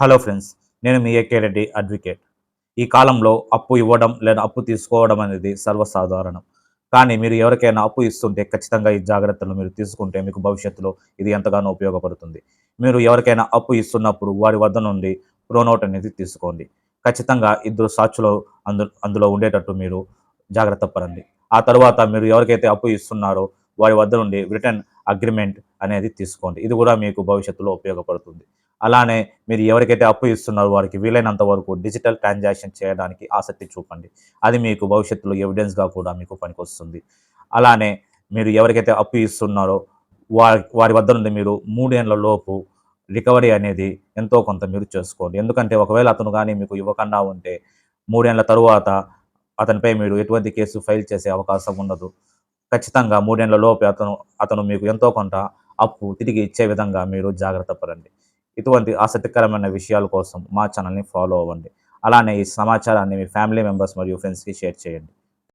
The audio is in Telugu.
హలో ఫ్రెండ్స్, నేను మీ ఏకే రెడ్డి అడ్వకేట్. ఈ కాలంలో అప్పు ఇవ్వడం లేదా అప్పు తీసుకోవడం అనేది సర్వసాధారణం. కానీ మీరు ఎవరికైనా అప్పు ఇస్తుంటే ఖచ్చితంగా ఈ జాగ్రత్తలు మీరు తీసుకుంటే మీకు భవిష్యత్తులో ఇది ఎంతగానో ఉపయోగపడుతుంది. మీరు ఎవరికైనా అప్పు ఇస్తున్నప్పుడు వారి వద్ద నుండి ప్రోనోట్ అనేది తీసుకోండి. ఖచ్చితంగా ఇద్దరు సాక్షులు అందులో ఉండేటట్టు మీరు జాగ్రత్త పడండి. ఆ తర్వాత మీరు ఎవరికైతే అప్పు ఇస్తున్నారో వారి వద్ద నుండి రిటర్న్ అగ్రిమెంట్ అనేది తీసుకోండి. ఇది కూడా మీకు భవిష్యత్తులో ఉపయోగపడుతుంది. అలానే మీరు ఎవరికైతే అప్పు ఇస్తున్నారో వారికి వీలైనంత వరకు డిజిటల్ ట్రాన్సాక్షన్ చేయడానికి ఆసక్తి చూపండి. అది మీకు భవిష్యత్తులో ఎవిడెన్స్‌గా కూడా మీకు పనికొస్తుంది. అలానే మీరు ఎవరికైతే అప్పు ఇస్తున్నారో వారి వద్ద నుండి మీరు 3 ఏండ్ల లోపు రికవరీ అనేది ఎంతో కొంత మీరు చేసుకోండి. ఎందుకంటే ఒకవేళ అతను గాని మీకు ఇవ్వకుండా ఉంటే 3 ఏండ్ల తరువాత అతనిపై మీరు ఎటువంటి కేసు ఫైల్ చేసే అవకాశం ఉండదు. ఖచ్చితంగా 3 ఏండ్ల లోపే అతను మీకు ఎంతో కొంత అప్పు తిరిగి ఇచ్చే విధంగా మీరు జాగ్రత్త పడండి. ఇటువంటి ఆసక్తికరమైన విషయాల కోసం మా ఛానల్‌ని ఫాలో అవ్వండి. అలానే ఈ సమాచారాన్ని మీ ఫ్యామిలీ మెంబర్స్ మరియు ఫ్రెండ్స్‌కి షేర్ చేయండి.